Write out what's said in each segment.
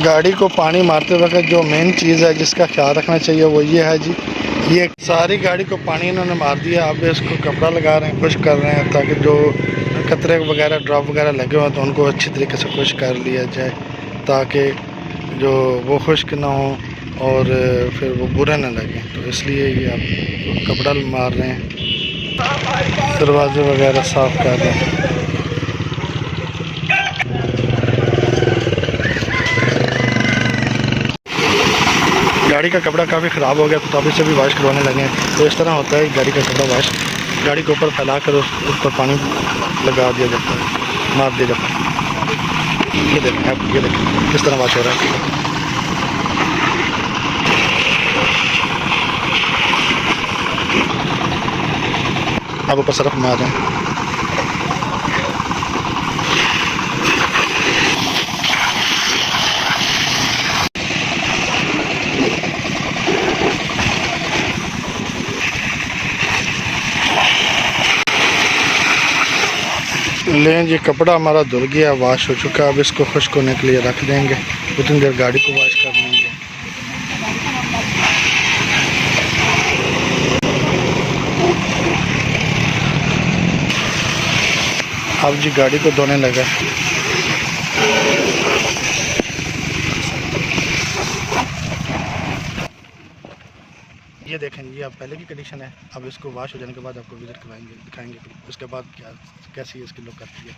गाड़ी को पानी मारते वक्त जो मेन चीज़ है जिसका ख्याल रखना चाहिए वो ये है जी, ये सारी गाड़ी को पानी इन्होंने मार दिया। अब इसको कपड़ा लगा रहे हैं, खुश कर रहे हैं ताकि जो कतरे वगैरह ड्रॉप वगैरह लगे हुए हैं तो उनको अच्छी तरीके से खुश कर लिया जाए ताकि जो वो खुश्क ना हो और फिर वो बुरा ना लगे। तो इसलिए ये आप कपड़ा मार रहे हैं, दरवाजे वगैरह साफ़ कर रहे हैं। गाड़ी का कपड़ा काफ़ी ख़राब हो गया तो अभी से भी वॉश करवाने लगे हैं। तो इस तरह होता है गाड़ी का कपड़ा वॉश, गाड़ी के ऊपर फैला कर उस पर पानी लगा दिया जाता है, मार दिया जाता है। ये देखें आप, ये देखें किस तरह वॉश हो रहा है। अब ऊपर सरफ मार रहे हैं। लें जी, कपड़ा हमारा धुल गया, वॉश हो चुका है। अब इसको खुश्क होने के लिए रख देंगे, उतनी देर गाड़ी को वॉश कर लेंगे। अब जी गाड़ी को धोने लगा। ये देखें ये अब पहले की कंडीशन है। अब इसको वॉश हो जाने के बाद आपको विजिट करवाएंगे, दिखाएंगे उसके बाद कैसी इसकी लुक करती है।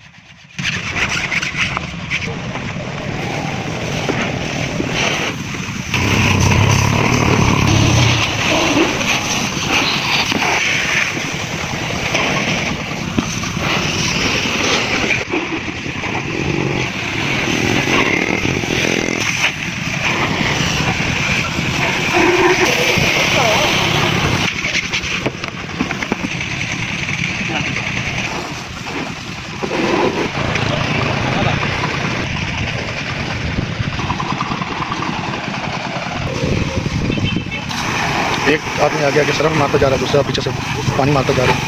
एक आदमी आगे आगे सरफ मारता जा रहा है, दूसरा पीछे से पानी मारता जा रहा है।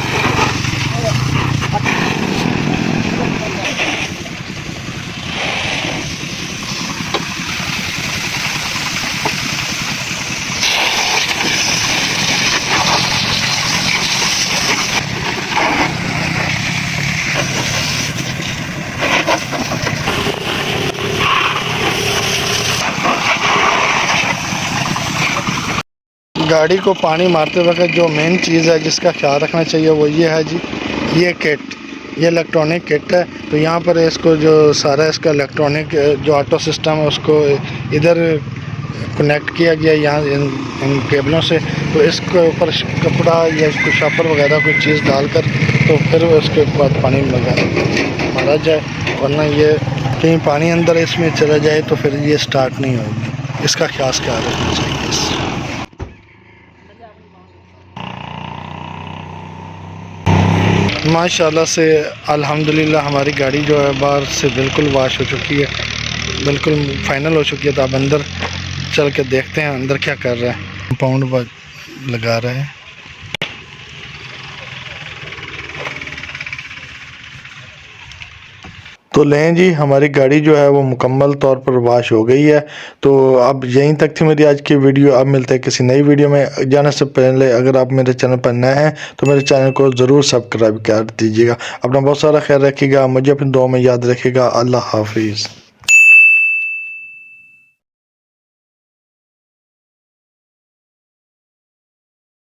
गाड़ी को पानी मारते वक्त जो मेन चीज़ है जिसका ख्याल रखना चाहिए वो ये है जी, ये किट, ये इलेक्ट्रॉनिक किट है। तो यहाँ पर इसको जो सारा इसका इलेक्ट्रॉनिक जो ऑटो सिस्टम है उसको इधर कनेक्ट किया गया यहाँ इन केबलों से। तो इसके ऊपर कपड़ा या इसको शापर वगैरह कोई चीज़ डालकर तो फिर उसके बाद पानी मारा जाए, वरना ये कहीं पानी अंदर इसमें चला जाए तो फिर ये स्टार्ट नहीं होगी। इसका ख्याल रखना चाहिए। माशाल्लाह से अल्हम्दुलिल्लाह हमारी गाड़ी जो है बाहर से बिल्कुल वॉश हो चुकी है, बिल्कुल फाइनल हो चुकी है। तो अब अंदर चल के देखते हैं अंदर क्या कर रहा है। कंपाउंड लगा रहे हैं। तो लें जी, हमारी गाड़ी जो है वो मुकम्मल तौर पर वॉश हो गई है। तो अब यहीं तक थी मेरी आज की वीडियो। अब मिलते हैं किसी नई वीडियो में। जाने से पहले अगर आप मेरे चैनल पर नए हैं तो मेरे चैनल को ज़रूर सब्सक्राइब कर दीजिएगा। अपना बहुत सारा ख्याल रखिएगा, मुझे अपनी दुआ में याद रखिएगा। अल्लाह हाफिज़।